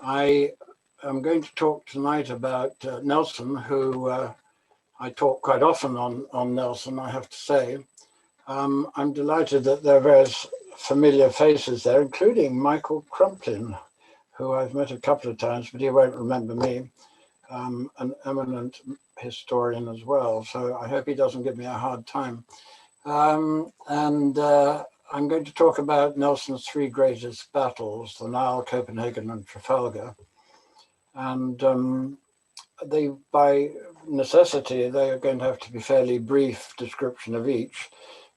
I am going to talk tonight about Nelson, who I talk quite often on Nelson, I have to say. I'm delighted that there are various familiar faces there, including Michael Crumplin, who I've met a couple of times, but he won't remember me, an eminent historian as well. So I hope he doesn't give me a hard time. I'm going to talk about Nelson's three greatest battles, the Nile, Copenhagen, and Trafalgar. And by necessity, they are going to have to be fairly brief description of each.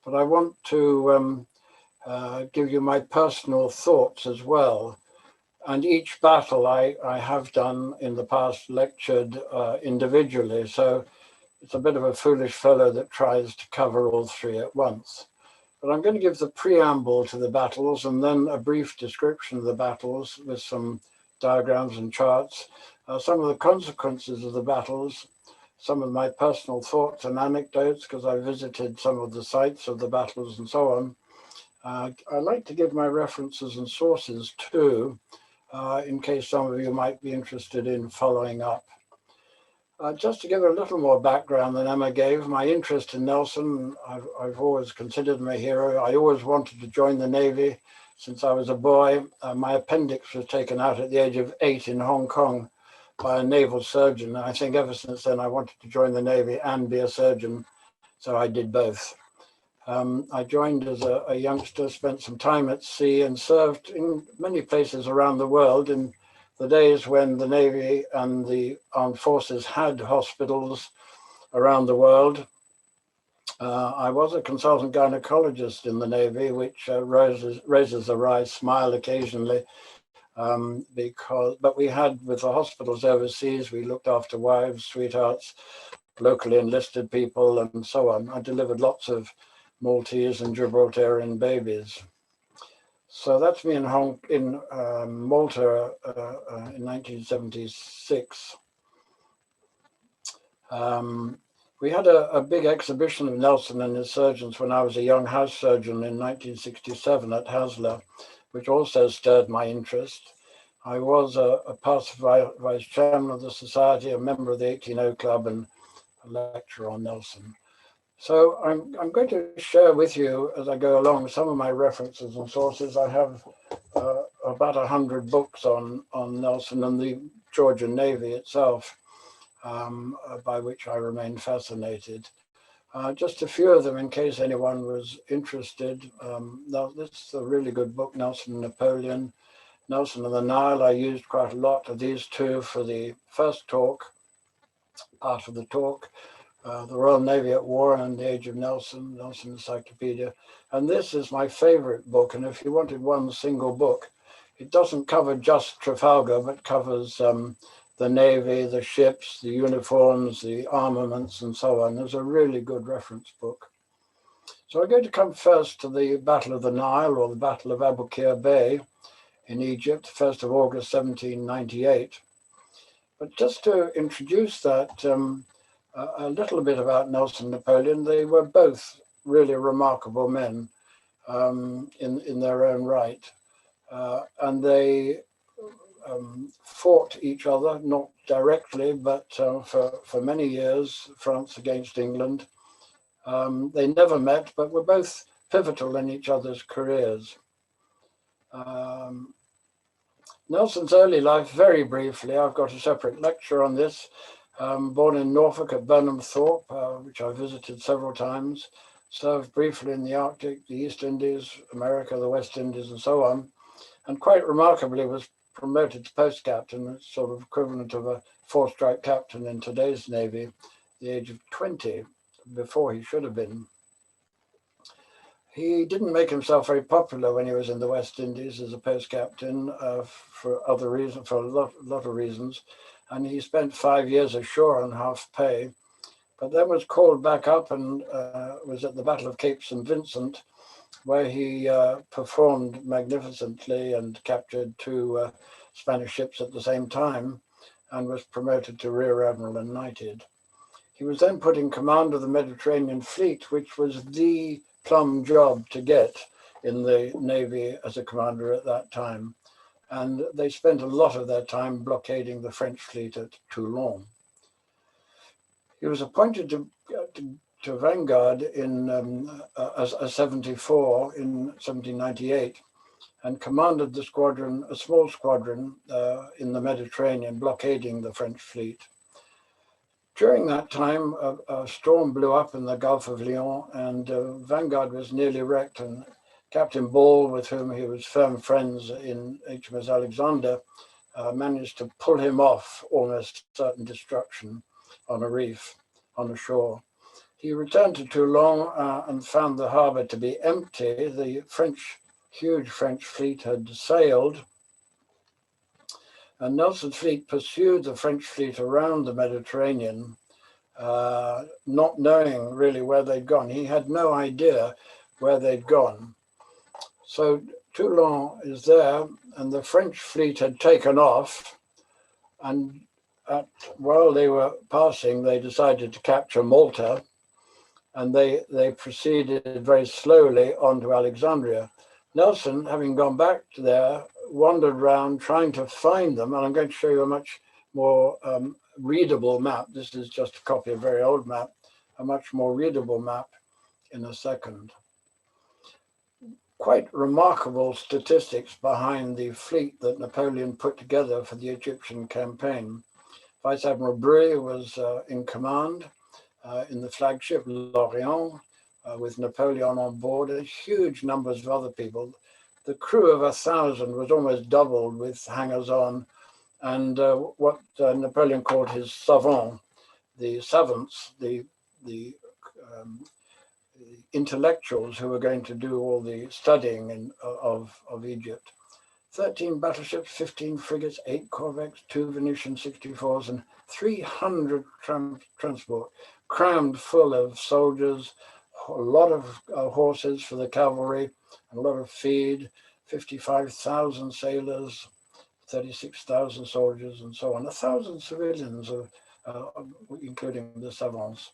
But I want to give you my personal thoughts as well. And each battle I have done in the past lectured individually. So it's a bit of a foolish fellow that tries to cover all three at once. But I'm going to give the preamble to the battles and then a brief description of the battles with some diagrams and charts, some of the consequences of the battles, some of my personal thoughts and anecdotes, because I visited some of the sites of the battles and so on. I like to give my references and sources too, in case some of you might be interested in following up. Just to give a little more background than Emma gave, my interest in Nelson, I've always considered him a hero. I always wanted to join the Navy since I was a boy. My appendix was taken out at the age of 8 in Hong Kong by a naval surgeon. I think ever since then I wanted to join the Navy and be a surgeon, so I did both. I joined as a youngster, spent some time at sea and served in many places around the world in the days when the Navy and the armed forces had hospitals around the world. I was a consultant gynecologist in the Navy, which raises a wry smile occasionally, but we had, with the hospitals overseas, we looked after wives, sweethearts, locally enlisted people, and so on. I delivered lots of Maltese and Gibraltarian babies. So that's me in Malta in 1976. We had a big exhibition of Nelson and his surgeons when I was a young house surgeon in 1967 at Haslar, which also stirred my interest. I was a past vice chairman of the society, a member of the 18O Club, and a lecturer on Nelson. So I'm going to share with you as I go along some of my references and sources. I have about 100 books on Nelson and the Georgian Navy itself, by which I remain fascinated. Just a few of them in case anyone was interested. Now, this is a really good book, Nelson and Napoleon. Nelson and the Nile, I used quite a lot of these two for the first talk, part of the talk. The Royal Navy at War and the Age of Nelson, Nelson Encyclopedia. And this is my favorite book. And if you wanted one single book, it doesn't cover just Trafalgar, but covers the Navy, the ships, the uniforms, the armaments, and so on. There's a really good reference book. So I'm going to come first to the Battle of the Nile, or the Battle of Aboukir Bay in Egypt, 1st of August, 1798. But just to introduce that, a little bit about Nelson and Napoleon. They were both really remarkable men in their own right. And they fought each other, not directly, but for many years, France against England. They never met, but were both pivotal in each other's careers. Nelson's early life, very briefly, I've got a separate lecture on this. Born in Norfolk at Burnham Thorpe, which I visited several times, served briefly in the Arctic, the East Indies, America, the West Indies, and so on, and quite remarkably was promoted to post captain, it's sort of equivalent of a four-stripe captain in today's Navy, at the age of 20, before he should have been. He didn't make himself very popular when he was in the West Indies as a post captain for other reasons, for a lot of reasons. And he spent 5 years ashore on half pay, but then was called back up and was at the Battle of Cape St. Vincent, where he performed magnificently and captured 2 Spanish ships at the same time and was promoted to Rear Admiral and knighted. He was then put in command of the Mediterranean Fleet, which was the plum job to get in the Navy as a commander at that time. and they spent a lot of their time blockading the French fleet at Toulon. He was appointed to vanguard in as a 74 in 1798, and commanded the squadron, a small squadron in the Mediterranean, blockading the French fleet. During that time, a storm blew up in the Gulf of Lion, and Vanguard was nearly wrecked, and Captain Ball, with whom he was firm friends in HMS Alexander, managed to pull him off almost certain destruction on a reef, on a shore. He returned to Toulon and found the harbour to be empty. The huge French fleet had sailed, and Nelson's fleet pursued the French fleet around the Mediterranean, not knowing really where they'd gone. He had no idea where they'd gone. So Toulon is there, and the French fleet had taken off, and while they were passing, they decided to capture Malta, and they proceeded very slowly on to Alexandria. Nelson, having gone back to there, wandered around trying to find them, and I'm going to show you a much more readable map. This is just a copy of a very old map, a much more readable map in a second. Quite remarkable statistics behind the fleet that Napoleon put together for the Egyptian campaign. Vice Admiral Brie was in command in the flagship L'Orient, with Napoleon on board, and huge numbers of other people. The crew of 1,000 was almost doubled with hangers-on, and what Napoleon called his savants, the savants, the intellectuals who were going to do all the studying of Egypt. 13 battleships, 15 frigates, 8 corvettes, 2 Venetian 64s, and 300 transport, crammed full of soldiers, a lot of horses for the cavalry, and a lot of feed, 55,000 sailors, 36,000 soldiers, and so on. 1,000 civilians, including the savants.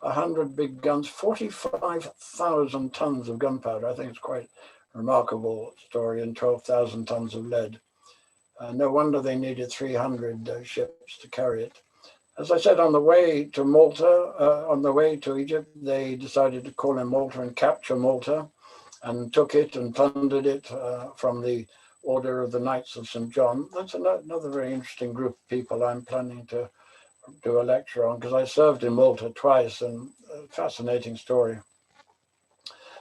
100 big guns, 45,000 tons of gunpowder. I think it's quite a remarkable story, and 12,000 tons of lead. No wonder they needed 300 ships to carry it. As I said, on the way to Malta, on the way to Egypt, they decided to call in Malta and capture Malta, and took it and plundered it from the Order of the Knights of St. John. That's another very interesting group of people I'm planning to do a lecture on, because I served in Malta twice, and a fascinating story.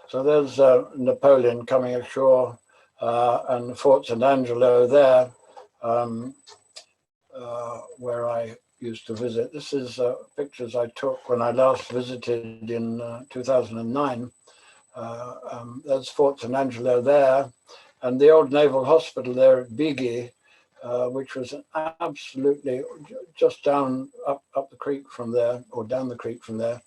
So there's Napoleon coming ashore, and Fort St. Angelo there, where I used to visit. This is pictures I took when I last visited in 2009. There's Fort St. Angelo there, and the old naval hospital there at Bigi, which was absolutely just up the creek from there, or down the creek from there.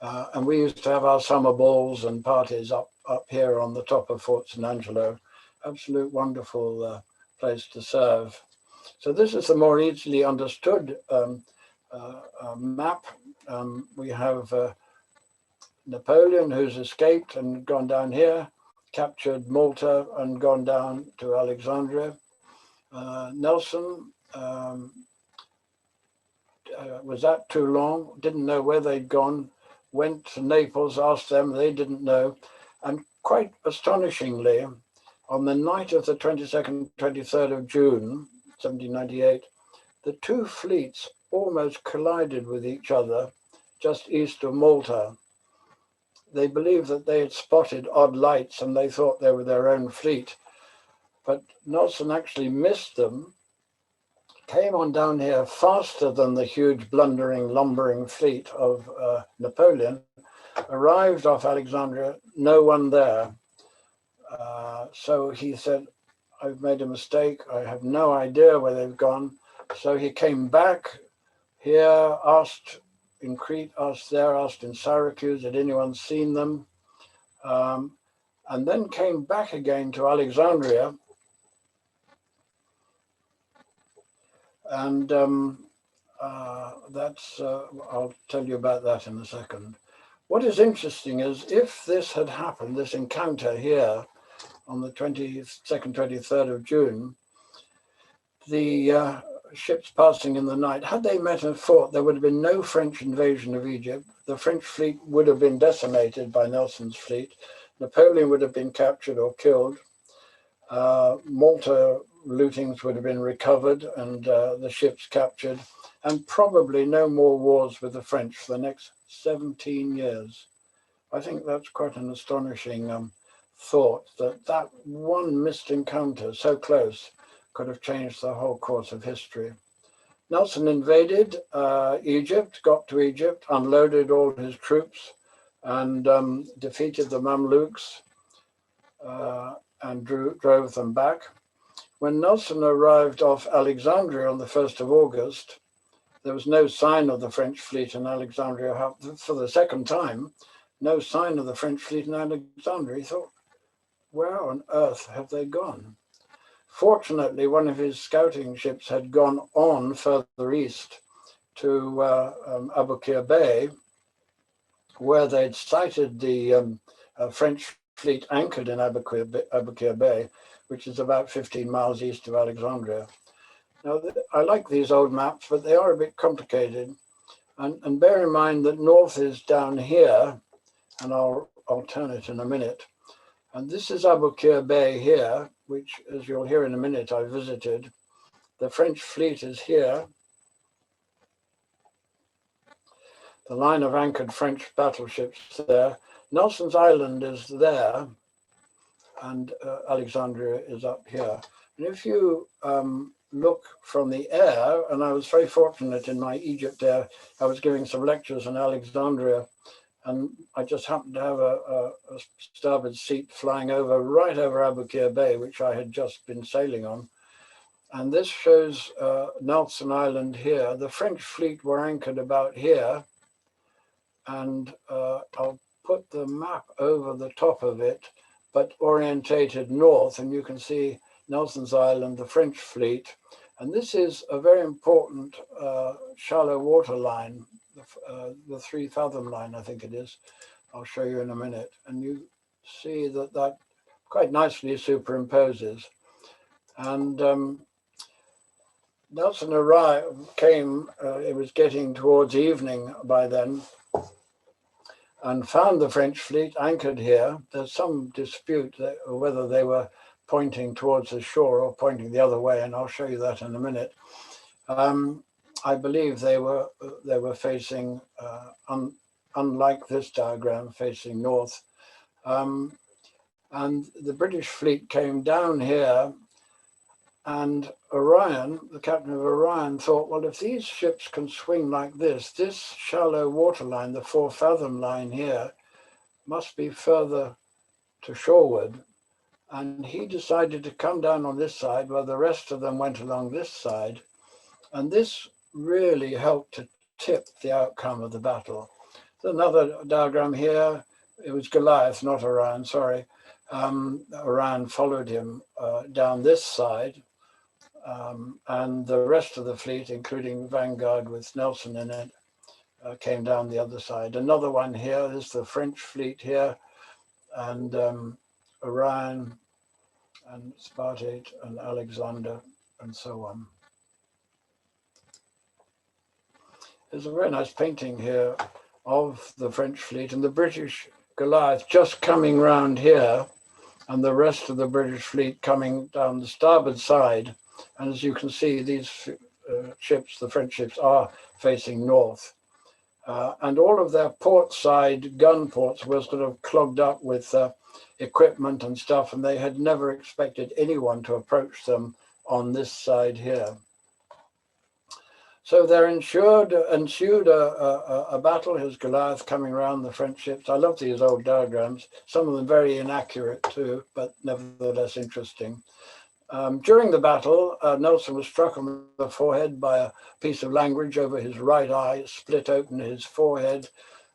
And we used to have our summer balls and parties up here on the top of Fort St. Angelo. Absolute wonderful place to serve. So this is the more easily understood map. We have Napoleon, who's escaped and gone down here, captured Malta and gone down to Alexandria. Nelson was at Toulon, didn't know where they'd gone, went to Naples, asked them, they didn't know. And quite astonishingly, on the night of the 22nd, 23rd of June, 1798, the two fleets almost collided with each other just east of Malta. They believed that they had spotted odd lights and they thought they were their own fleet. But Nelson actually missed them, came on down here faster than the huge blundering, lumbering fleet of Napoleon, arrived off Alexandria, no one there. So he said, I've made a mistake, I have no idea where they've gone. So he came back here, asked in Crete, asked there, asked in Syracuse, had anyone seen them? And then came back again to Alexandria. And I'll tell you about that in a second. What is interesting is if this had happened, this encounter here on the 22nd, 23rd of June, the ships passing in the night, had they met and fought, there would have been no French invasion of Egypt. The French fleet would have been decimated by Nelson's fleet. Napoleon would have been captured or killed. Malta lootings would have been recovered and the ships captured, and probably no more wars with the French for the next 17 years. I think that's quite an astonishing thought, that one missed encounter so close could have changed the whole course of history. Nelson invaded Egypt, got to Egypt, unloaded all his troops, and defeated the Mamluks and drove them back. When Nelson arrived off Alexandria on the 1st of August, there was no sign of the French fleet in Alexandria. For the second time, no sign of the French fleet in Alexandria. He thought, where on earth have they gone? Fortunately, one of his scouting ships had gone on further east to Aboukir Bay, where they'd sighted the French fleet anchored in Aboukir Bay, which is about 15 miles east of Alexandria. Now, I like these old maps, but they are a bit complicated. And bear in mind that north is down here, and I'll turn it in a minute. And this is Aboukir Bay here, which, as you'll hear in a minute, I visited. The French fleet is here. The line of anchored French battleships there. Nelson's Island is there, and Alexandria is up here. And if you look from the air, and I was very fortunate in my Egypt air, I was giving some lectures in Alexandria, and I just happened to have a starboard seat flying right over Aboukir Bay, which I had just been sailing on. And this shows Nelson Island here. The French fleet were anchored about here, and I'll put the map over the top of it, but orientated north, and you can see Nelson's Island, the French fleet. And this is a very important shallow water line, the 3-fathom line, I think it is. I'll show you in a minute. And you see that quite nicely superimposes. And Nelson it was getting towards evening by then, and found the French fleet anchored here. There's some dispute whether they were pointing towards the shore or pointing the other way, and I'll show you that in a minute. I believe they were facing, unlike this diagram, facing north. And the British fleet came down here, and Orion, the captain of Orion, thought, well, if these ships can swing like this shallow water line, the 4-fathom line here, must be further to shoreward. And he decided to come down on this side while the rest of them went along this side. And this really helped to tip the outcome of the battle. There's another diagram here. It was Goliath, not Orion, sorry. Orion followed him down this side. And the rest of the fleet, including Vanguard with Nelson in it, came down the other side. Another one here is the French fleet here, and Orion and Spartate and Alexander and so on. There's a very nice painting here of the French fleet and the British Goliath just coming round here, and the rest of the British fleet coming down the starboard side. And as you can see, these ships, the French ships, are facing north. And all of their port side gun ports were sort of clogged up with equipment and stuff, and they had never expected anyone to approach them on this side here. So there ensued a battle. Here's Goliath coming around the French ships. I love these old diagrams, some of them very inaccurate too, but nevertheless interesting. During the battle, Nelson was struck on the forehead by a piece of language over his right eye, split open his forehead,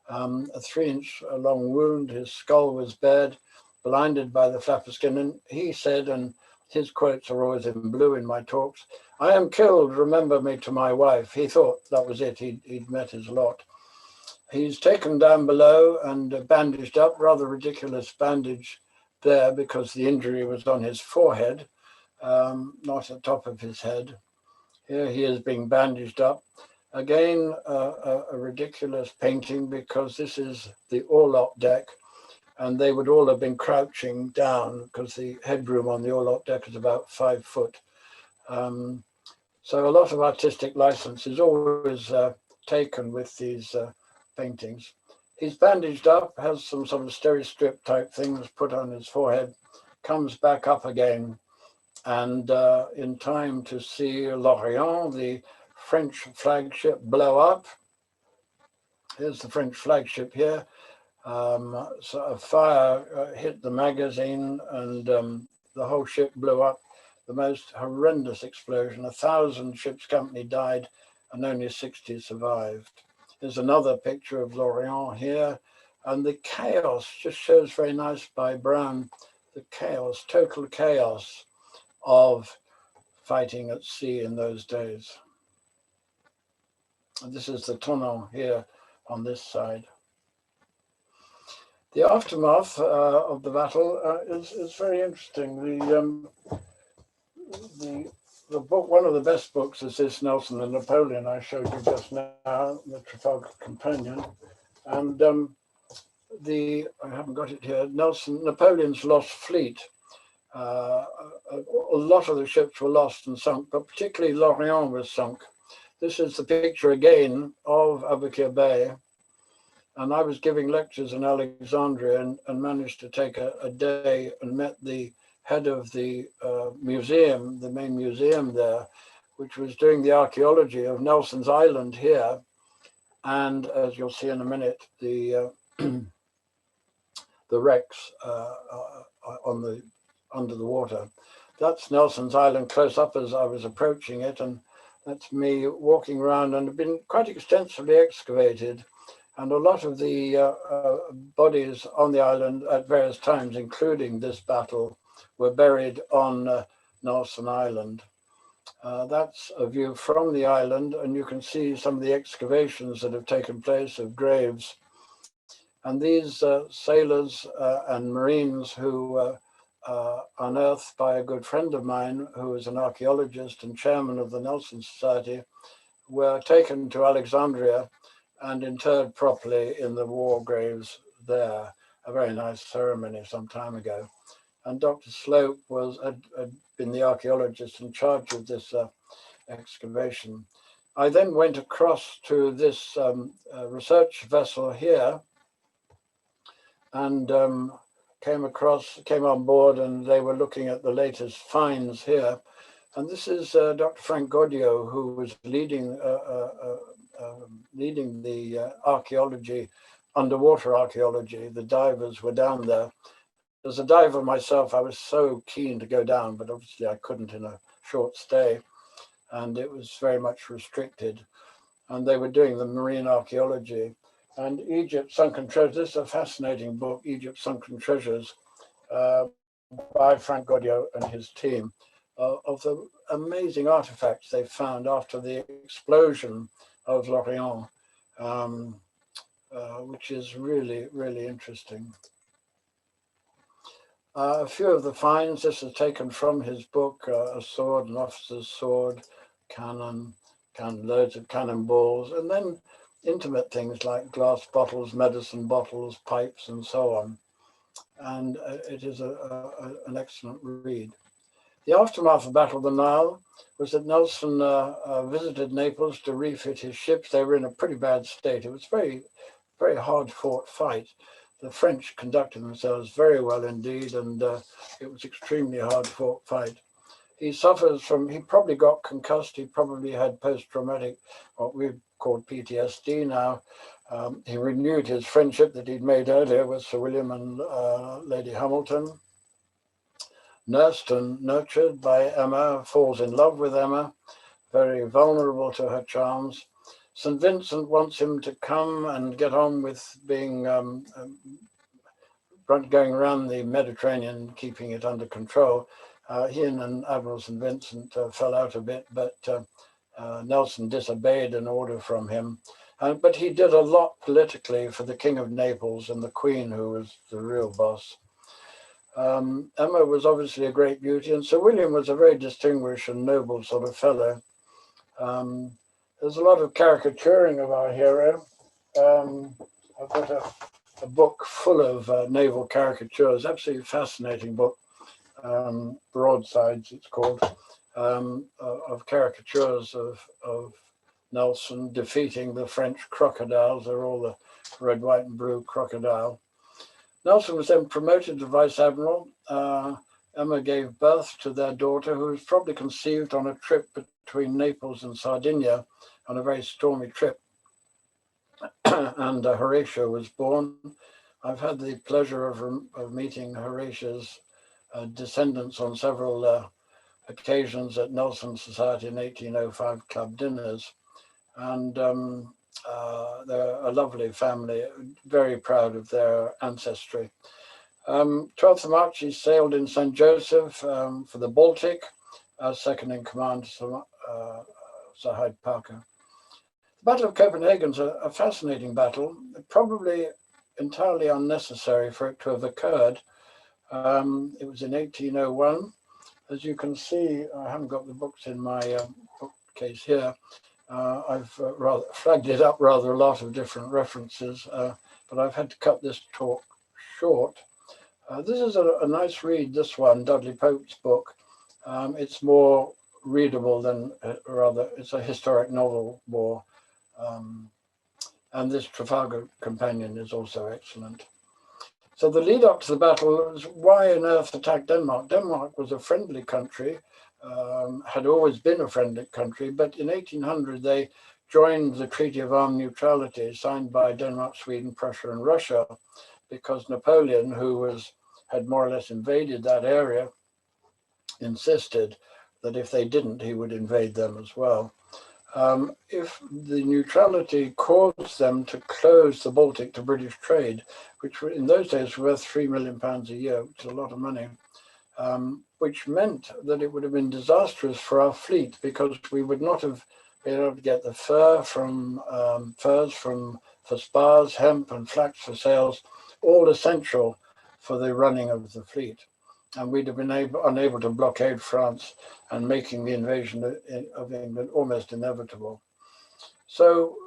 a 3-inch long wound. His skull was bared, blinded by the flapper skin. And he said, and his quotes are always in blue in my talks, "I am killed, remember me to my wife." He thought that was it, he'd met his lot. He's taken down below and bandaged up, rather ridiculous bandage there because the injury was on his forehead, not at the top of his head. Here he is being bandaged up. Again, a ridiculous painting because this is the orlop deck, and they would all have been crouching down because the headroom on the orlop deck is about 5 foot. So a lot of artistic license is always taken with these paintings. He's bandaged up, has some sort of steri-strip type things put on his forehead, comes back up again, and in time to see L'Orient, the French flagship, blow up. Here's the French flagship here. So a fire hit the magazine, and the whole ship blew up. The most horrendous explosion. 1,000 ship's company died, and only 60 survived. There's another picture of L'Orient here, and the chaos just shows very nice by Brown, the chaos, total chaos of fighting at sea in those days. And this is the tunnel here on this side. The aftermath of the battle is very interesting. The book, one of the best books, is this Nelson and Napoleon I showed you just now, the Trafalgar Companion, and I haven't got it here. Napoleon's lost fleet. A lot of the ships were lost and sunk, but particularly L'Orient was sunk. This is the picture again of Aboukir Bay. And I was giving lectures in Alexandria and managed to take a day and met the head of the museum, the main museum there, which was doing the archaeology of Nelson's Island here. And as you'll see in a minute, the wrecks under the water. That's Nelson's Island close up as I was approaching it. And that's me walking around, and have been quite extensively excavated. And a lot of the bodies on the island at various times, including this battle, were buried on Nelson Island. That's a view from the island, and you can see some of the excavations that have taken place of graves. And these sailors and Marines who were unearthed by a good friend of mine, who was an archaeologist and chairman of the Nelson Society, were taken to Alexandria and interred properly in the war graves there. A very nice ceremony some time ago. And Dr. Slope had been the archaeologist in charge of this excavation. I then went across to this research vessel here and came on board, and they were looking at the latest finds here. And this is Dr. Frank Gaudio, who was leading the archaeology, underwater archaeology. The divers were down there. As a diver myself, I was so keen to go down, but obviously I couldn't in a short stay, and it was very much restricted. And they were doing the marine archaeology. And Egypt Sunken Treasures, this is a fascinating book, Egypt Sunken Treasures, by Frank Gaudio and his team, of the amazing artifacts they found after the explosion of L'Orient, which is really, really interesting. A few of the finds, this is taken from his book, a sword, an officer's sword, cannon, loads of cannonballs, and then intimate things like glass bottles, medicine bottles, pipes, and so on. And it is an excellent read. The aftermath of the Battle of the Nile was that Nelson visited Naples to refit his ships. They were in a pretty bad state. It was very, very hard fought fight. The French conducted themselves very well indeed, and it was extremely hard fought fight. He suffers from, he probably got concussed, he probably had post-traumatic, what we've called PTSD now. He renewed his friendship that he'd made earlier with Sir William and Lady Hamilton. Nursed and nurtured by Emma, falls in love with Emma, very vulnerable to her charms. St. Vincent wants him to come and get on with being going around the Mediterranean, keeping it under control. He and Admiral St. Vincent fell out a bit, but Nelson disobeyed an order from him. But he did a lot politically for the King of Naples and the Queen, who was the real boss. Emma was obviously a great beauty, and Sir William was a very distinguished and noble sort of fellow. There's a lot of caricaturing of our hero. I've got a book full of naval caricatures, absolutely fascinating book, Broadsides it's called, of caricatures of Nelson defeating the French crocodiles. They're all the red, white and blue crocodile. Nelson was then promoted to Vice Admiral. Emma gave birth to their daughter, who was probably conceived on a trip between Naples and Sardinia, on a very stormy trip. And Horatio was born. I've had the pleasure of meeting Horatio's descendants on several occasions at Nelson Society in 1805 club dinners. And they're a lovely family, very proud of their ancestry. 12th of March, he sailed in St. Joseph for the Baltic, as second in command to Sir Hyde Parker. The Battle of Copenhagen is a fascinating battle, probably entirely unnecessary for it to have occurred. It was in 1801. As you can see, I haven't got the books in my bookcase here. I've rather flagged it up rather a lot of different references, but I've had to cut this talk short. This is a nice read, this one, Dudley Pope's book. It's more readable than, it's a historic novel more. And this Trafalgar Companion is also excellent. So the lead up to the battle was why on earth attack Denmark? Denmark was a friendly country, had always been a friendly country, but in 1800 they joined the Treaty of Armed Neutrality signed by Denmark, Sweden, Prussia and Russia, because Napoleon, who had more or less invaded that area, insisted that if they didn't, he would invade them as well. If the neutrality caused them to close the Baltic to British trade, which in those days were worth £3 million a year, which is a lot of money, which meant that it would have been disastrous for our fleet because we would not have been able to get the furs for spars, hemp and flax for sails, all essential for the running of the fleet. And we'd have been unable to blockade France and making the invasion of England almost inevitable. So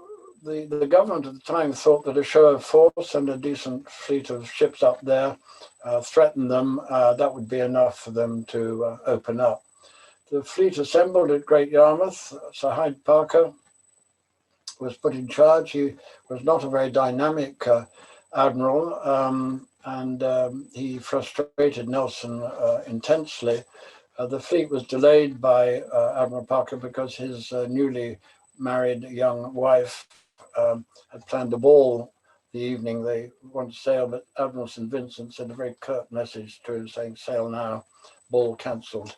the government at the time thought that a show of force and a decent fleet of ships up there threatened them, that would be enough for them to open up. The fleet assembled at Great Yarmouth. Sir Hyde Parker was put in charge. He was not a very dynamic admiral, and he frustrated Nelson intensely. The fleet was delayed by Admiral Parker because his newly married young wife had planned a ball the evening they wanted to sail, but Admiral St. Vincent sent a very curt message to him saying, "Sail now, ball cancelled."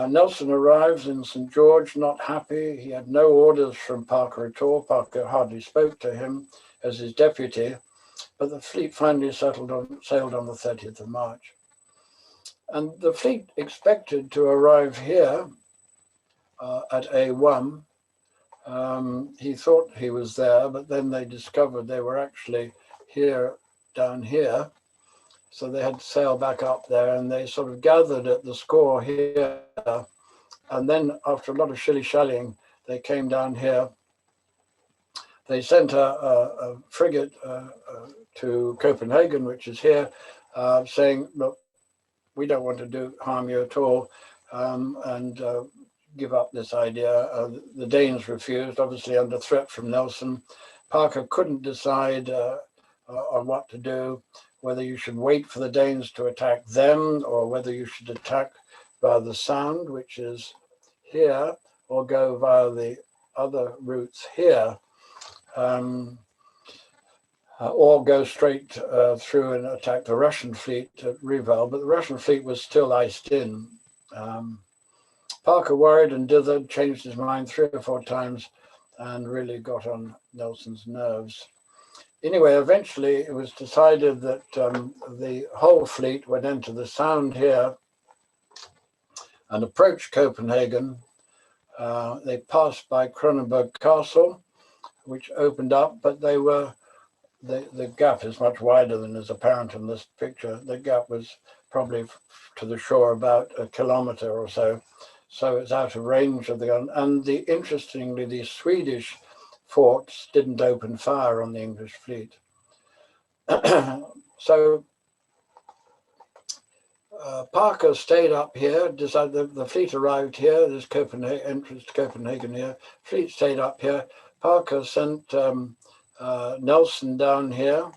Nelson arrives in St. George, not happy. He had no orders from Parker at all. Parker hardly spoke to him as his deputy. But the fleet finally sailed on the 30th of March. And the fleet expected to arrive here at A1. He thought he was there, but then they discovered they were actually down here. So they had to sail back up there, and they sort of gathered at the score here. And then after a lot of shilly-shallying, they came down here. They sent a frigate to Copenhagen, which is here, saying, "Look, we don't want to harm you at all, and give up this idea." The Danes refused, obviously under threat from Nelson. Parker couldn't decide on what to do, whether you should wait for the Danes to attack them or whether you should attack via the Sound, which is here, or go via the other routes here. Or go straight through and attack the Russian fleet at Reval, but the Russian fleet was still iced in. Parker worried and dithered, changed his mind 3 or 4 times, and really got on Nelson's nerves. Anyway, eventually it was decided that the whole fleet would enter the Sound here and approach Copenhagen. They passed by Kronenberg Castle, which opened up, but they were the gap is much wider than is apparent in this picture. The gap was probably to the shore about a kilometer or so. So it's out of range of the gun. And interestingly, the Swedish forts didn't open fire on the English fleet. So Parker stayed up here, decided the fleet arrived here, there's Copenhagen, entrance to Copenhagen here, fleet stayed up here. Parker sent Nelson down here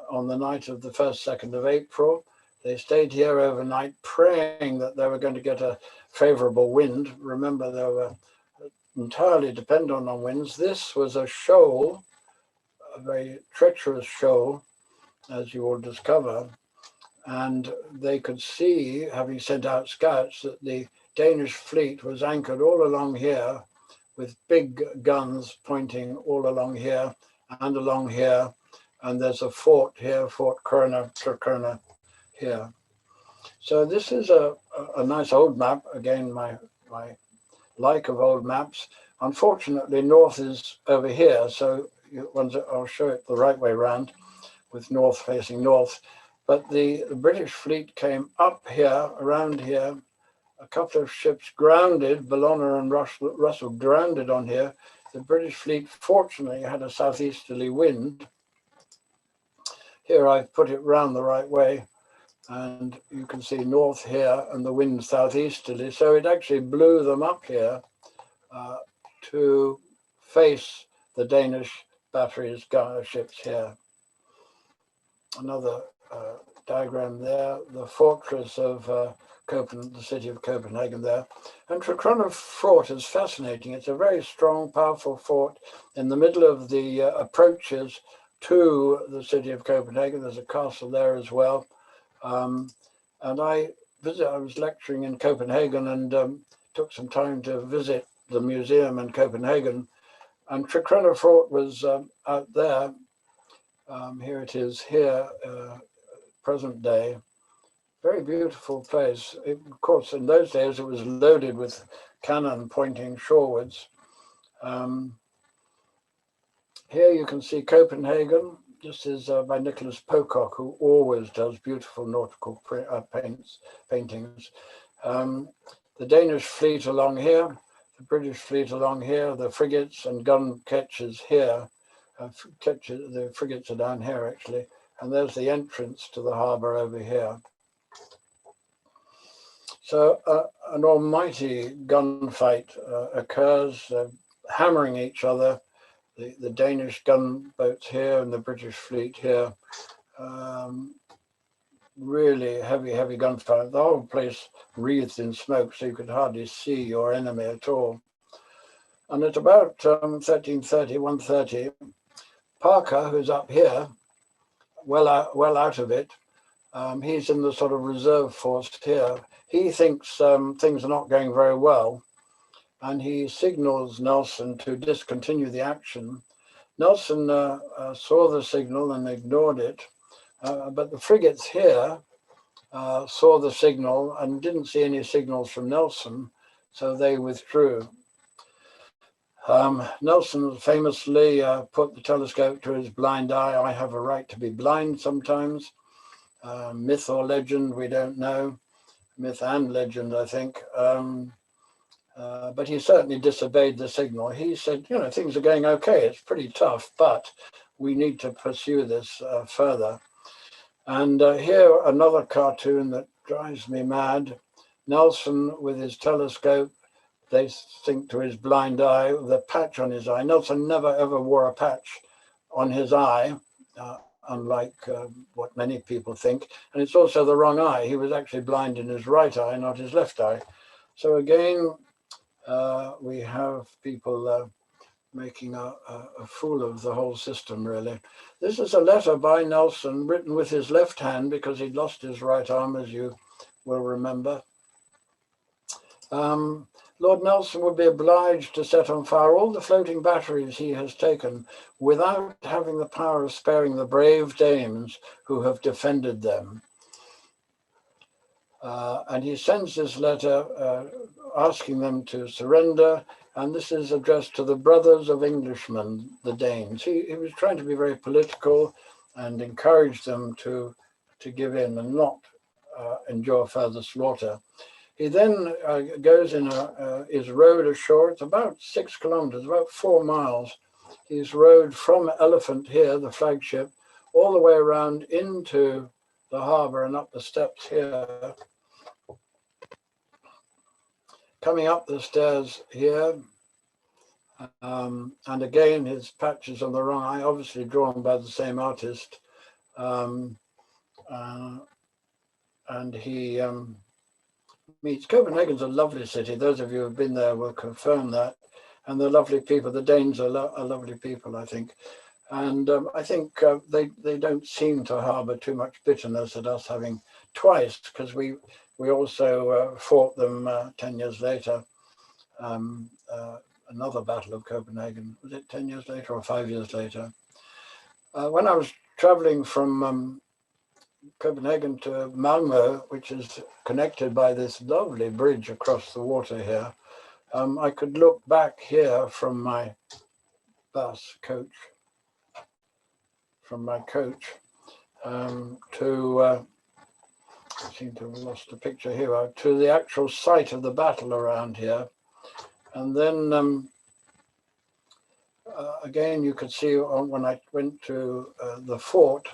on the night of the 1st, 2nd of April. They stayed here overnight, praying that they were going to get a favorable wind. Remember, they were entirely dependent on winds. This was a shoal, a very treacherous shoal, as you will discover. And they could see, having sent out scouts, that the Danish fleet was anchored all along here with big guns pointing all along here and along here. And there's a fort here, Fort Corona here. So this is a nice old map. Again, my like of old maps. Unfortunately, north is over here. So I'll show it the right way around with north facing north. But the British fleet came up here, around here. A couple of ships grounded, Bellona and Russell grounded on here. The British fleet fortunately had a southeasterly wind. Here I've put it round the right way, and you can see north here and the wind southeasterly. So it actually blew them up here to face the Danish batteries, ships here. Another diagram there, the fortress of Copenhagen, the city of Copenhagen there. And Trafalgar Fort is fascinating. It's a very strong, powerful fort in the middle of the approaches to the city of Copenhagen. There's a castle there as well. And I was lecturing in Copenhagen and took some time to visit the museum in Copenhagen. And Trafalgar Fort was out there. Here it is here, present day. Very beautiful place. Of course, in those days, it was loaded with cannon pointing shorewards. Here you can see Copenhagen. This is by Nicholas Pocock, who always does beautiful nautical paintings. The Danish fleet along here, the British fleet along here, the frigates and gun ketches here. The frigates are down here, actually. And there's the entrance to the harbour over here. So an almighty gunfight occurs, hammering each other. The Danish gunboats here and the British fleet here. Really heavy gunfire. The whole place wreathed in smoke, so you could hardly see your enemy at all. And at about 13:30, 1:30, Parker, who's up here, well out of it, he's in the sort of reserve force here. He thinks things are not going very well, and he signals Nelson to discontinue the action. Nelson saw the signal and ignored it, but the frigates here saw the signal and didn't see any signals from Nelson, so they withdrew. Nelson famously put the telescope to his blind eye. I have a right to be blind sometimes. Myth or legend, we don't know. Myth and legend, I think. But he certainly disobeyed the signal. He said, things are going okay. It's pretty tough, but we need to pursue this further. And here, another cartoon that drives me mad. Nelson with his telescope, they think to his blind eye, the patch on his eye. Nelson never ever wore a patch on his eye, unlike what many people think. And it's also the wrong eye. He was actually blind in his right eye, not his left eye. So again, we have people making a fool of the whole system, really. This is a letter by Nelson written with his left hand because he'd lost his right arm, as you will remember. Lord Nelson would be obliged to set on fire all the floating batteries he has taken without having the power of sparing the brave Danes who have defended them. And he sends this letter asking them to surrender, and this is addressed to the brothers of Englishmen, the Danes. He was trying to be very political and encourage them to give in and not endure further slaughter. He then goes in is rowed ashore. It's about 6 kilometers, about 4 miles. He's rowed from Elephant here, the flagship, all the way around into the harbor and up the steps here. Coming up the stairs here, and again his patches on the wrong eye, obviously drawn by the same artist. And he meets. Copenhagen's a lovely city. Those of you who have been there will confirm that. And they're lovely people. The Danes are lovely people, I think. And I think they don't seem to harbour too much bitterness at us having twice, because we also fought them 10 years later. Another Battle of Copenhagen. Was it 10 years later or 5 years later? When I was travelling from Copenhagen to Malmö, which is connected by this lovely bridge across the water here, I could look back here from my coach, to, I seem to have lost a picture here, to the actual site of the battle around here. And then again, you could see when I went to the fort,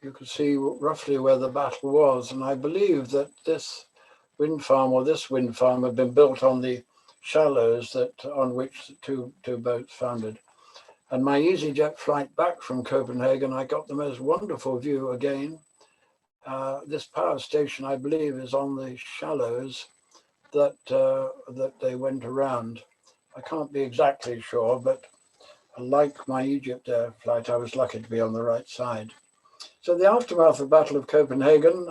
you could see roughly where the battle was. And I believe that this wind farm had been built on the shallows on which the two boats foundered. And my EasyJet flight back from Copenhagen, I got the most wonderful view again. This power station, I believe, is on the shallows that they went around. I can't be exactly sure, but like my Egypt Air flight, I was lucky to be on the right side. So the aftermath of the Battle of Copenhagen,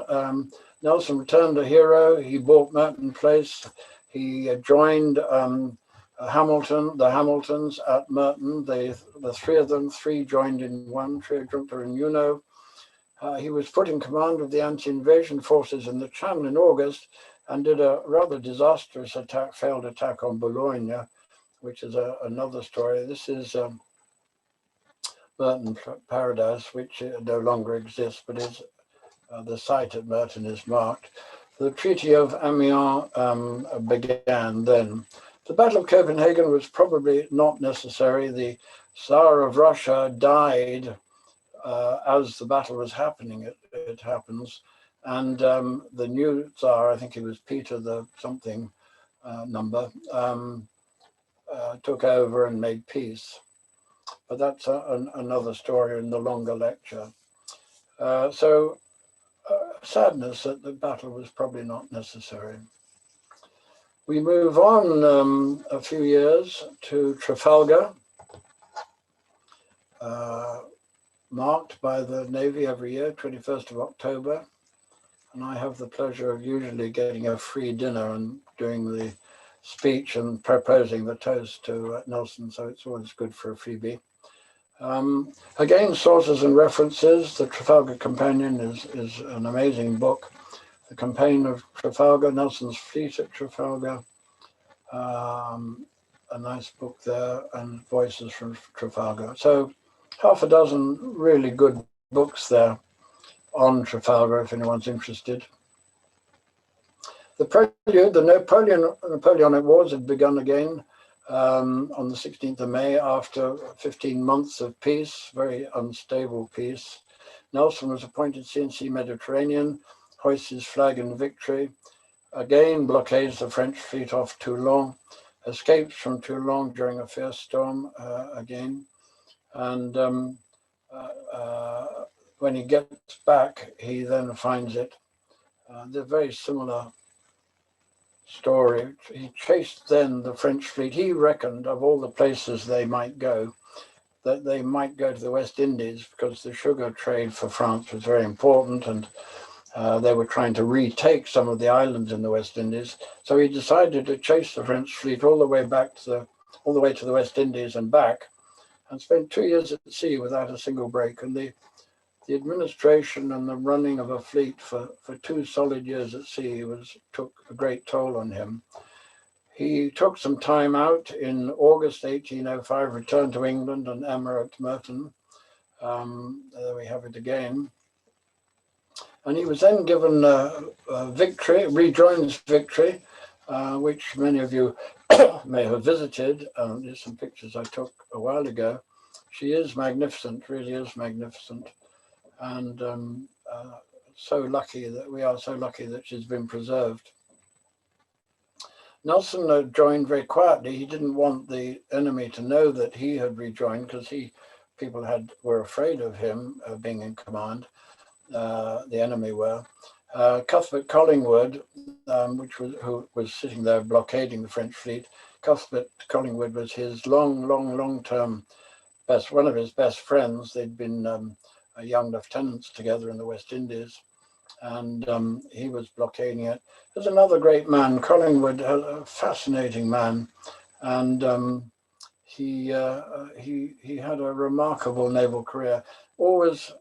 Nelson returned a hero. He bought Merton Place. He joined the Hamiltons at Merton. The three of them, three joined in one, Triadjuncta and Juno. He was put in command of the anti-invasion forces in the Channel in August and did a rather disastrous failed attack on Boulogne, which is another story. This is Merton Paradise, which no longer exists, but is the site at Merton is marked. The Treaty of Amiens began then. The Battle of Copenhagen was probably not necessary. The Tsar of Russia died as the battle was happening, it happens. And the new Tsar, I think he was Peter the something number, took over and made peace. But that's another story in the longer lecture. Sadness that the battle was probably not necessary. We move on a few years to Trafalgar, marked by the Navy every year, 21st of October. And I have the pleasure of usually getting a free dinner and doing the speech and proposing the toast to Nelson, so it's always good for a freebie. Again, sources and references. The Trafalgar Companion is an amazing book. The Campaign of Trafalgar, Nelson's Fleet at Trafalgar, a nice book there, and Voices from Trafalgar. So half a dozen really good books there on Trafalgar, if anyone's interested. The prelude, the Napoleonic Wars had begun again on the 16th of May after 15 months of peace, very unstable peace. Nelson was appointed CNC Mediterranean, hoists his flag in victory, again blockades the French fleet off Toulon, escapes from Toulon during a fierce storm again, and when he gets back, he then finds it. They're very similar story. He chased then the French fleet. He reckoned of all the places they might go, that they might go to the West Indies because the sugar trade for France was very important, and they were trying to retake some of the islands in the West Indies. So he decided to chase the French fleet all the way to the West Indies and back, and spent 2 years at sea without a single break. And the administration and the running of a fleet for 2 solid years at sea took a great toll on him. He took some time out in August 1805, returned to England and Emma at Merton. There we have it again. And he was then given victory, rejoins victory, which many of you may have visited. There's some pictures I took a while ago. She is magnificent, really is magnificent. And so lucky that we are so lucky that she's been preserved. Nelson joined very quietly. He didn't want the enemy to know that he had rejoined, because people were afraid of him being in command. The enemy were. Cuthbert Collingwood, who was sitting there blockading the French fleet. Cuthbert Collingwood was his long-term one of his best friends. They'd been young lieutenants together in the West Indies, and he was blockading it. There's another great man, Collingwood, a fascinating man, and he had a remarkable naval career. Always,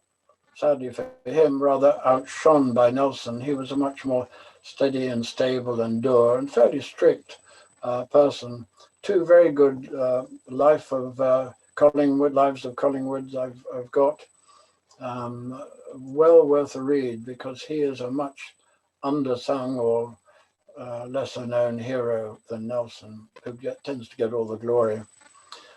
sadly for him, rather outshone by Nelson. He was a much more steady and stable and dour and fairly strict person. Two very good lives of Collingwoods I've got. Well worth a read, because he is a much undersung or lesser known hero than Nelson, who tends to get all the glory.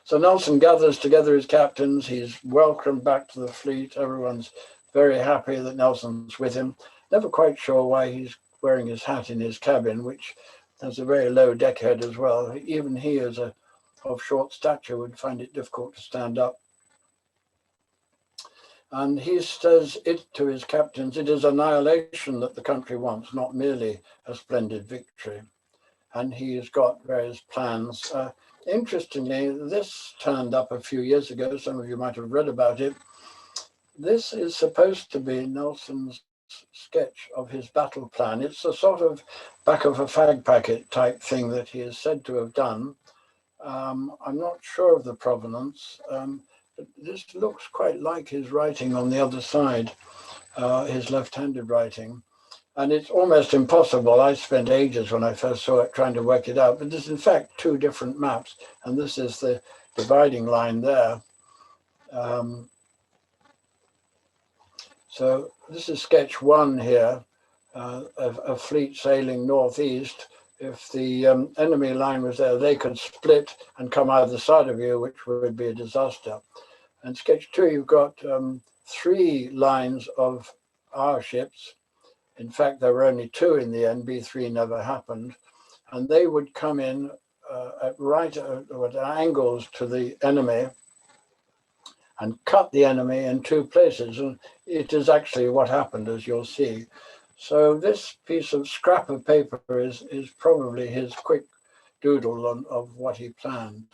So Nelson gathers together his captains. He's welcomed back to the fleet. Everyone's very happy that Nelson's with him. Never quite sure why he's wearing his hat in his cabin, which has a very low deckhead as well. Even he, as of short stature, would find it difficult to stand up. And he says to his captains, it is annihilation that the country wants, not merely a splendid victory. And he's got various plans. Interestingly, this turned up a few years ago. Some of you might have read about it. This is supposed to be Nelson's sketch of his battle plan. It's a sort of back of a fag packet type thing that he is said to have done. I'm not sure of the provenance. This looks quite like his writing on the other side, his left-handed writing. And it's almost impossible. I spent ages when I first saw it trying to work it out, but there's in fact two different maps, and this is the dividing line there. So this is sketch one here, of a fleet sailing northeast. If the enemy line was there, they could split and come either side of you, which would be a disaster. And sketch two, you've got 3 lines of our ships. In fact, there were only 2 in the end. B3 never happened. And they would come in at angles to the enemy and cut the enemy in 2 places. And it is actually what happened, as you'll see. So this piece of scrap of paper is probably his quick doodle of what he planned.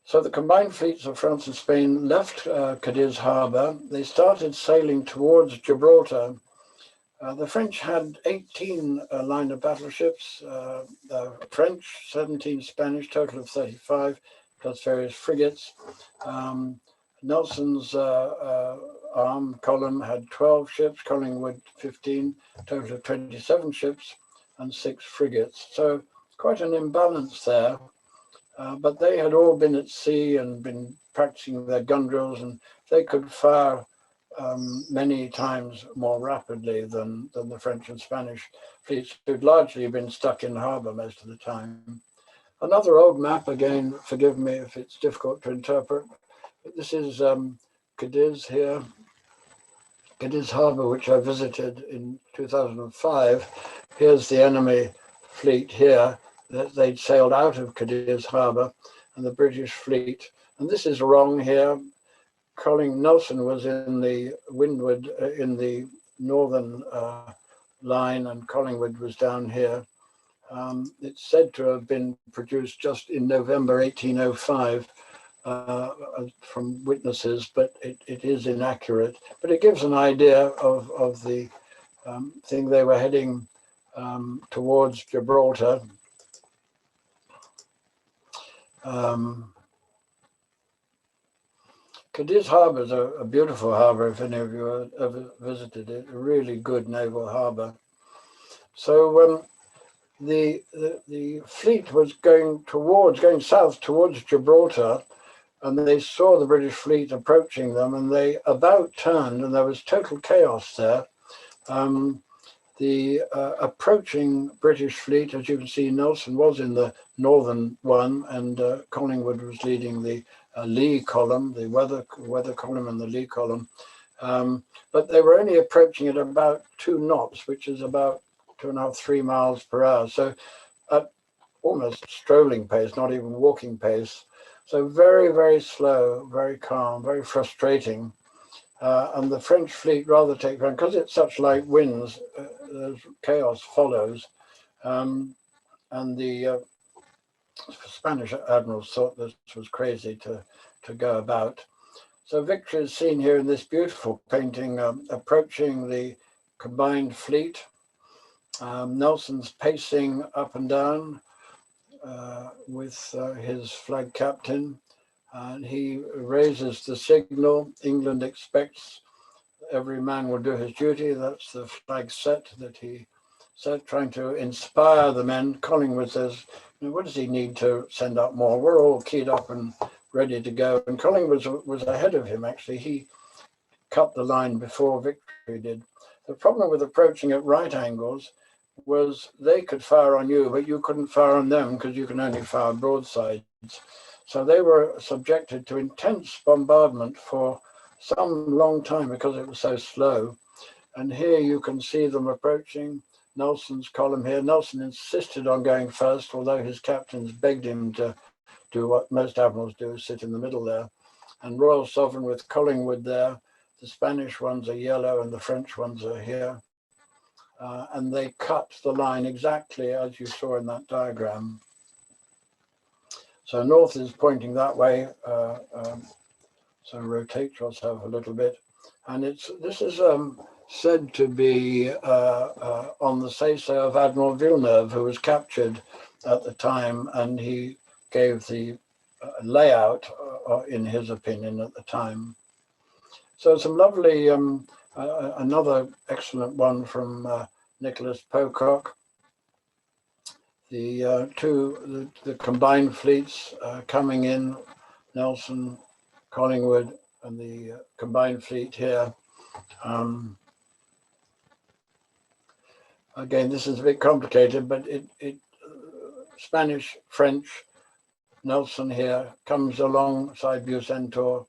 So the combined fleets of France and Spain left Cadiz harbour. They started sailing towards Gibraltar. The French had 18 line of battleships, the French 17 Spanish, total of 35, plus various frigates. Nelson's column had 12 ships, Collingwood 15, total of 27 ships and 6 frigates. So quite an imbalance there. But they had all been at sea and been practicing their gun drills, and they could fire many times more rapidly than the French and Spanish fleets, who'd largely been stuck in harbour most of the time. Another old map, again, forgive me if it's difficult to interpret, but this is Cadiz here, Cadiz harbour, which I visited in 2005. Here's the enemy fleet here. They'd sailed out of Cadiz harbour, and the British fleet, and this is wrong here. Nelson was in the windward, in the northern line, and Collingwood was down here. It's said to have been produced just in November 1805 from witnesses, but it is inaccurate. But it gives an idea of the thing. They were heading towards Gibraltar. Cadiz harbour is a beautiful harbour, if any of you have ever visited it, a really good naval harbour. So the fleet was going south towards Gibraltar, and they saw the British fleet approaching them, and they about turned, and there was total chaos there. The approaching British fleet, as you can see, Nelson was in the northern one, and Collingwood was leading the lee column, the weather column and the lee column. But they were only approaching at about 2 knots, which is about 2.5, 3 miles per hour. So at almost strolling pace, not even walking pace. So very, very slow, very calm, very frustrating. And the French fleet rather take ground because it's such light winds. Chaos follows, and the Spanish admirals thought this was crazy to go about. So victory is seen here in this beautiful painting, approaching the combined fleet. Nelson's pacing up and down with his flag captain, and he raises the signal. England expects every man will do his duty. That's the flag set that he set, trying to inspire the men. Collingwood says, what does he need to send up more? We're all keyed up and ready to go. And Collingwood was ahead of him, actually. He cut the line before victory did. The problem with approaching at right angles was they could fire on you, but you couldn't fire on them because you can only fire broadsides. So they were subjected to intense bombardment for some long time because it was so slow. And here you can see them approaching Nelson's column here. Nelson insisted on going first, although his captains begged him to do what most admirals do, sit in the middle there. And Royal Sovereign with Collingwood there. The Spanish ones are yellow and the French ones are here. And they cut the line exactly as you saw in that diagram. So north is pointing that way. So rotate yourself a little bit. And this is said to be on the say-so of Admiral Villeneuve, who was captured at the time, and he gave the layout, in his opinion, at the time. So some lovely, another excellent one from Nicholas Pocock. The the combined fleets coming in, Nelson, Collingwood, and the combined fleet here. Again, this is a bit complicated, but Spanish, French, Nelson here comes alongside Bucentaur,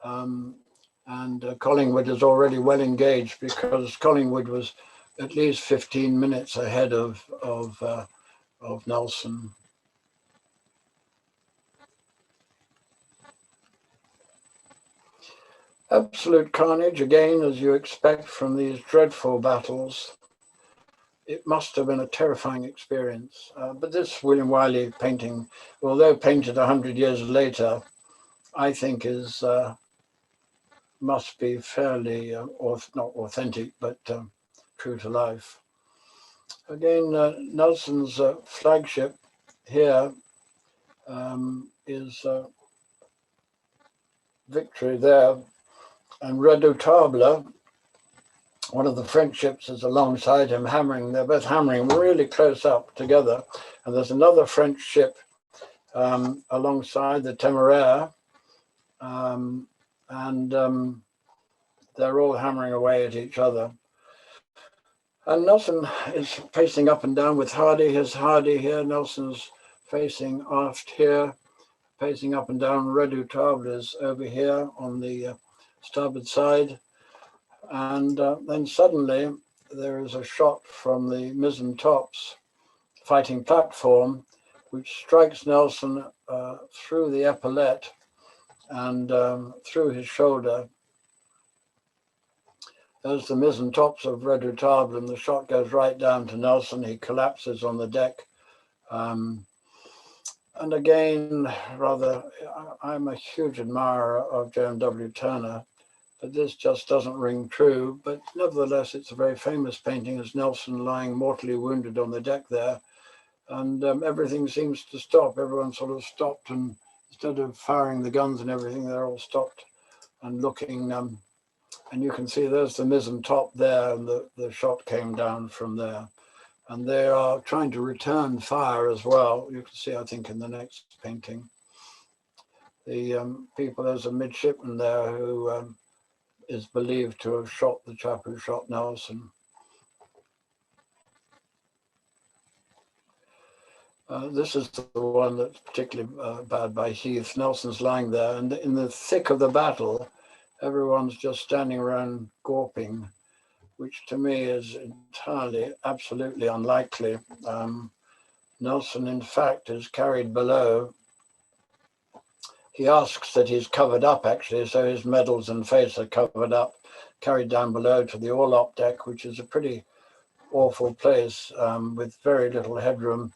and Collingwood is already well engaged because Collingwood was at least 15 minutes ahead of Nelson. Absolute carnage, again, as you expect from these dreadful battles. It must have been a terrifying experience. But this William Wiley painting, although painted 100 years later, I think is must be fairly, not authentic, but true to life. Again, Nelson's flagship here is Victory there, and Redoutable, one of the French ships, is alongside him hammering. They're both hammering really close up together. And there's another French ship alongside, the Temeraire, and they're all hammering away at each other. And Nelson is pacing up and down with Hardy. Here's Hardy here. Nelson's facing aft here, pacing up and down. Redoutable is over here on the starboard side. And then suddenly there is a shot from the mizzen tops fighting platform, which strikes Nelson through the epaulette and through his shoulder. There's the mizzen tops of Redoutable, and the shot goes right down to Nelson. He collapses on the deck. And again, I'm a huge admirer of J.M.W. Turner, but this just doesn't ring true. But nevertheless, it's a very famous painting as Nelson lying mortally wounded on the deck there. And everything seems to stop. Everyone sort of stopped, and instead of firing the guns and everything, they're all stopped and looking. And you can see there's the mizzen top there, and the shot came down from there. And they are trying to return fire as well. You can see, I think, in the next painting. people. There's a midshipman there who is believed to have shot the chap who shot Nelson. This is the one that's particularly bad by Heath. Nelson's lying there, and in the thick of the battle, everyone's just standing around gawping, which to me is entirely, absolutely unlikely. Nelson, in fact, is carried below. He asks that he's covered up, actually, so his medals and face are covered up, carried down below to the orlop deck, which is a pretty awful place with very little headroom.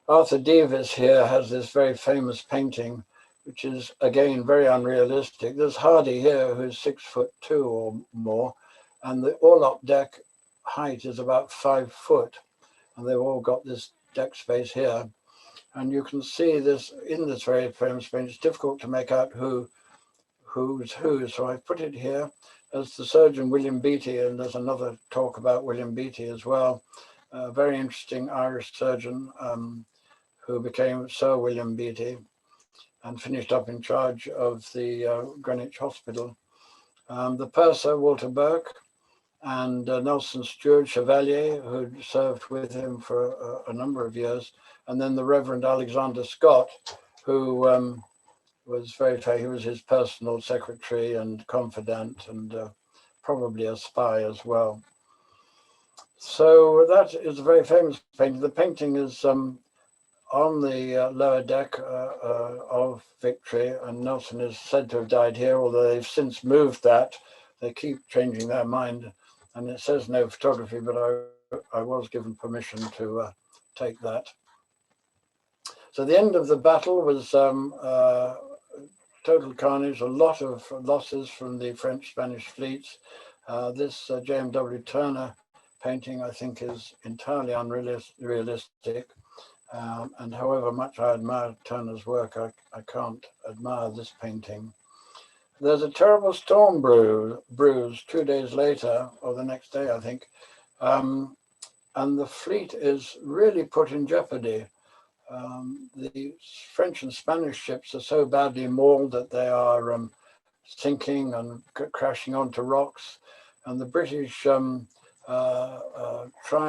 Arthur Davis here has this very famous painting, which is, again, very unrealistic. There's Hardy here, who's 6'2" or more, and the orlop deck height is about 5 foot, and they've all got this deck space here. And you can see this in this very famous painting. It's difficult to make out who's who, so I put it here as the surgeon William Beattie, and there's another talk about William Beattie as well, a very interesting Irish surgeon who became Sir William Beattie and finished up in charge of the Greenwich Hospital. The purser, Walter Burke, and Nelson's steward, Chevalier, who served with him for a number of years, and then the Reverend Alexander Scott, who was he was his personal secretary and confidant, and probably a spy as well. So that is a very famous painting. The painting is on the lower deck of Victory, and Nelson is said to have died here, although they've since moved that. They keep changing their mind, and it says no photography, but I was given permission to take that. So the end of the battle was total carnage, a lot of losses from the French-Spanish fleets. This J.M.W. Turner painting, I think, is entirely unrealistic. And however much I admire Turner's work, I can't admire this painting. There's a terrible storm bruise 2 days later, or the next day, I think, and the fleet is really put in jeopardy. The French and Spanish ships are so badly mauled that they are sinking and crashing onto rocks, and the British try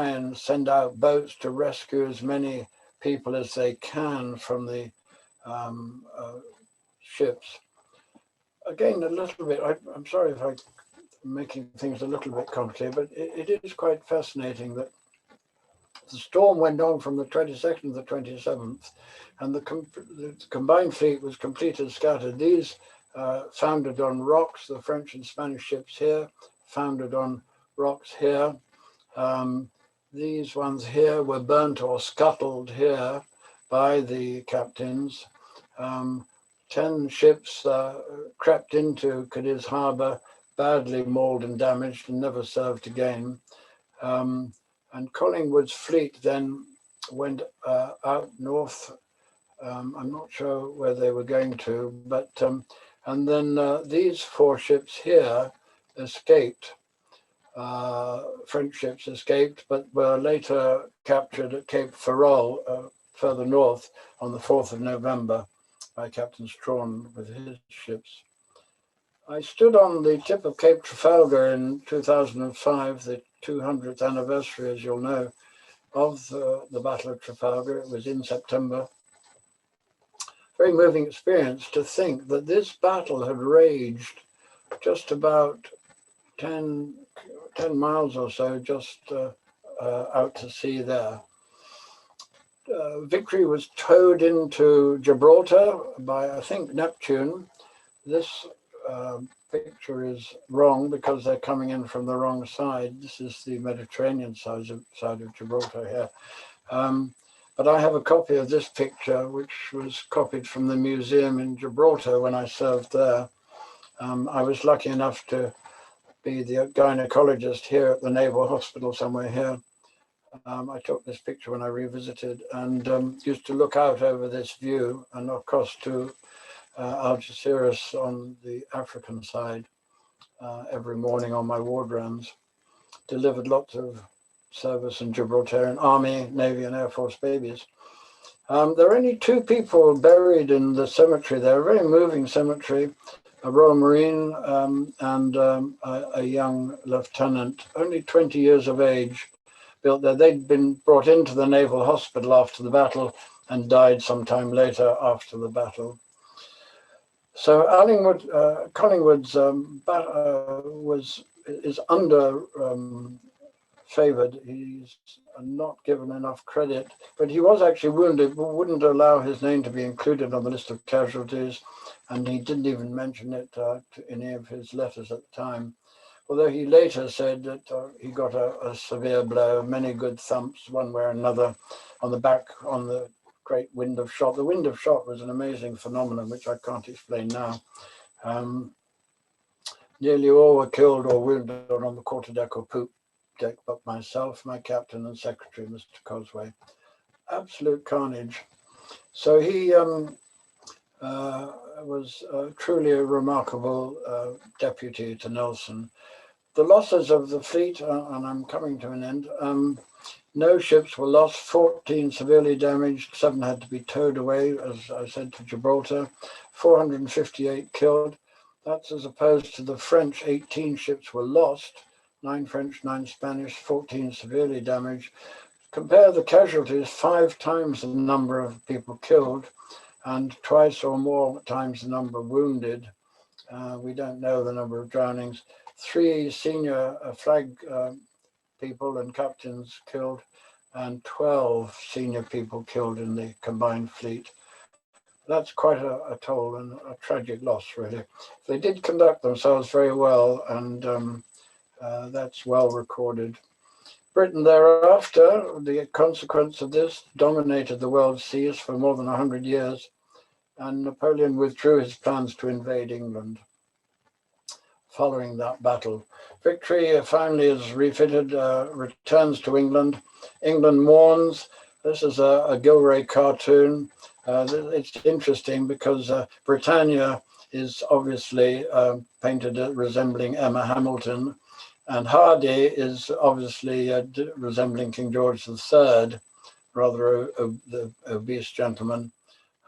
and send out boats to rescue as many people as they can from the ships. Again, a little bit, I'm sorry if I'm making things a little bit complicated, but it is quite fascinating that the storm went on from the 22nd to the 27th, and the combined fleet was completely scattered. These foundered on rocks, the French and Spanish ships here, foundered on rocks here. These ones here were burnt or scuttled here by the captains. 10 ships crept into Cadiz harbour, badly mauled and damaged, and never served again. And Collingwood's fleet then went out north. I'm not sure where they were going to, but and then these 4 ships here escaped. French ships escaped, but were later captured at Cape Ferrol, further north, on the 4th of November by Captain Strawn with his ships. I stood on the tip of Cape Trafalgar in 2005, the 200th anniversary, as you'll know, of the Battle of Trafalgar. It was in September. Very moving experience to think that this battle had raged just about 10 miles or so, just out to sea there. Victory was towed into Gibraltar by, I think, Neptune. This picture is wrong because they're coming in from the wrong side. This is the Mediterranean side of Gibraltar here. But I have a copy of this picture, which was copied from the museum in Gibraltar when I served there. I was lucky enough to be the gynecologist here at the Naval Hospital somewhere here. I took this picture when I revisited, and used to look out over this view and across to Algeciras on the African side every morning on my ward rounds. Delivered lots of service in Gibraltarian Army, Navy and Air Force babies. There are only two people buried in the cemetery there, a very moving cemetery, a Royal Marine and a young lieutenant, only 20 years of age, built there. They'd been brought into the naval hospital after the battle and died sometime later after the battle. So Collingwood's is under favoured. He's not given enough credit, but he was actually wounded, but wouldn't allow his name to be included on the list of casualties, and he didn't even mention it to any of his letters at the time. Although he later said that he got a severe blow, many good thumps one way or another on the back on the great wind of shot. The wind of shot was an amazing phenomenon, which I can't explain now. Nearly all were killed or wounded on the quarterdeck or poop deck, but myself, my captain and secretary, Mr. Cosway. Absolute carnage. So he was truly a remarkable deputy to Nelson. The losses of the fleet, and I'm coming to an end, no ships were lost, 14 severely damaged, 7 had to be towed away, as I said, to Gibraltar, 458 killed. That's as opposed to the French, 18 ships were lost, 9 French, 9 Spanish, 14 severely damaged. Compare the casualties, 5 times the number of people killed and twice or more times the number wounded. We don't know the number of drownings. 3 senior flag people and captains killed, and 12 senior people killed in the combined fleet. That's quite a toll and a tragic loss, really. They did conduct themselves very well, and that's well recorded. Britain thereafter, the consequence of this, dominated the world seas for more than 100 years, and Napoleon withdrew his plans to invade England. Following that battle, Victory finally is refitted, returns to England. England mourns. This is a Gilray cartoon. It's interesting because Britannia is obviously painted resembling Emma Hamilton, and Hardy is obviously resembling King George III, rather the obese gentleman.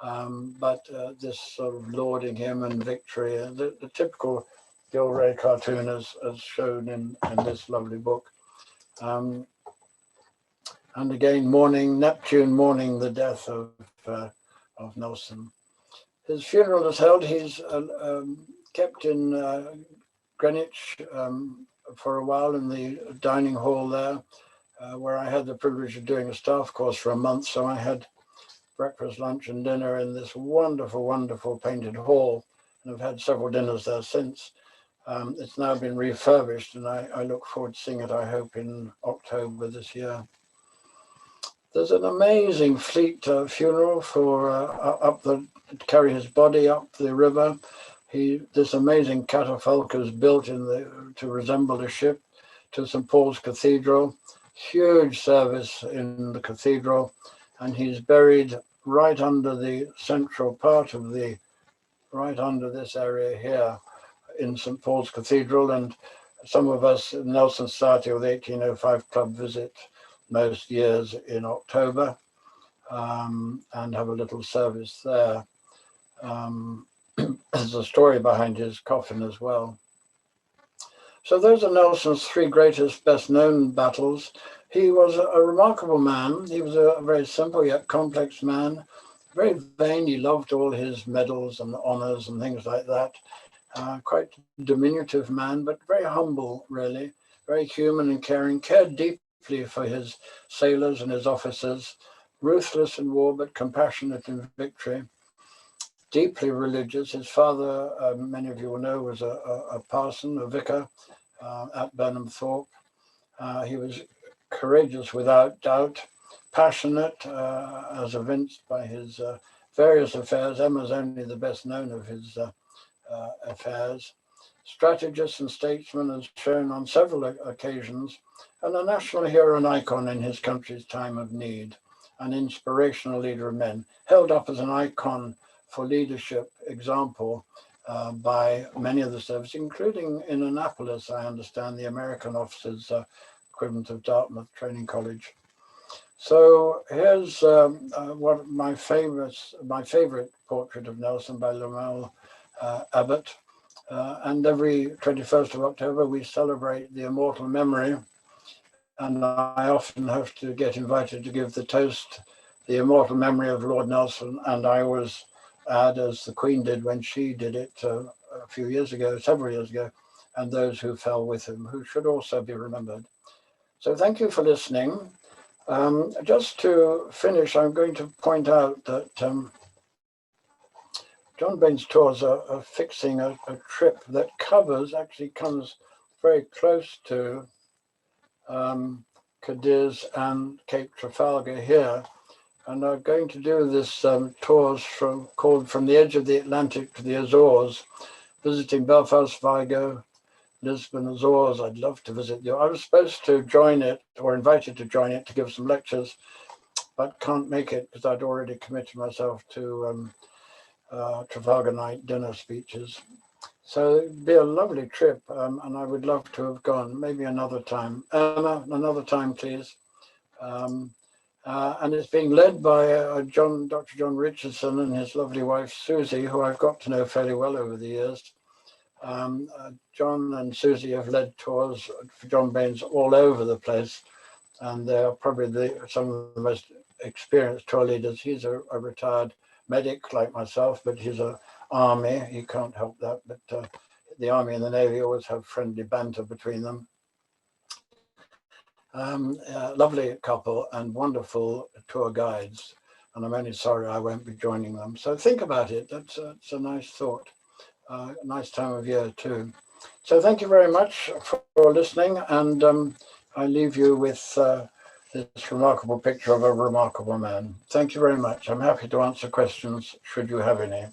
But this sort of lauding him and Victory, the typical Gilray cartoon as shown in this lovely book. And again, Neptune mourning the death of Nelson. His funeral is held. He's kept in Greenwich for a while in the dining hall there, where I had the privilege of doing a staff course for a month. So I had breakfast, lunch, and dinner in this wonderful, wonderful painted hall, and I've had several dinners there since. It's now been refurbished, and I look forward to seeing it, I hope, in October this year. There's an amazing fleet funeral for to carry his body up the river. This amazing catafalque is built to resemble a ship to St. Paul's Cathedral. Huge service in the cathedral, and he's buried right under the central part of right under this area here in St. Paul's Cathedral. And some of us in Nelson Society or the 1805 Club visit most years in October and have a little service there. There's a story behind his coffin as well. So those are Nelson's 3 greatest, best known battles. He was a remarkable man. He was a very simple yet complex man, very vain. He loved all his medals and honors and things like that. Quite diminutive man, but very humble, really, very human and caring, cared deeply for his sailors and his officers, ruthless in war, but compassionate in victory, deeply religious. His father, many of you will know, was a parson, a vicar at Burnham Thorpe. He was courageous without doubt, passionate, as evinced by his various affairs. Emma's only the best known of his affairs. Strategist and statesman, as shown on several occasions, and a national hero and icon in his country's time of need, an inspirational leader of men, held up as an icon for leadership example by many of the service, including in Annapolis, I understand, the American officers' equivalent of Dartmouth Training College. So here's one my favorite portrait of Nelson by Lamal Abbott. And every 21st of October, we celebrate the immortal memory. And I often have to get invited to give the toast, the immortal memory of Lord Nelson. And I always add, as the Queen did when she did it a few years ago, several years ago, and those who fell with him, who should also be remembered. So thank you for listening. Just to finish, I'm going to point out that John Bain's tours are fixing a trip that actually comes very close to Cadiz and Cape Trafalgar here, and are going to do this tours called From the Edge of the Atlantic to the Azores, visiting Belfast, Vigo, Lisbon, Azores. I'd love to visit you. I was supposed to join it, or invited to join it, to give some lectures, but can't make it because I'd already committed myself to Trafalgar night dinner speeches. So it'd be a lovely trip, and I would love to have gone, maybe another time. Emma, another time, please. And it's being led by Dr. John Richardson and his lovely wife, Susie, who I've got to know fairly well over the years. John and Susie have led tours for John Bain's all over the place, and they're probably some of the most experienced tour leaders. He's a retired medic like myself, but he's an army. He can't help that, but the Army and the Navy always have friendly banter between them. Lovely couple and wonderful tour guides, and I'm only sorry I won't be joining them. So think about it. That's a nice thought. A nice time of year too. So thank you very much for listening, and I leave you with this remarkable picture of a remarkable man. Thank you very much. I'm happy to answer questions should you have any.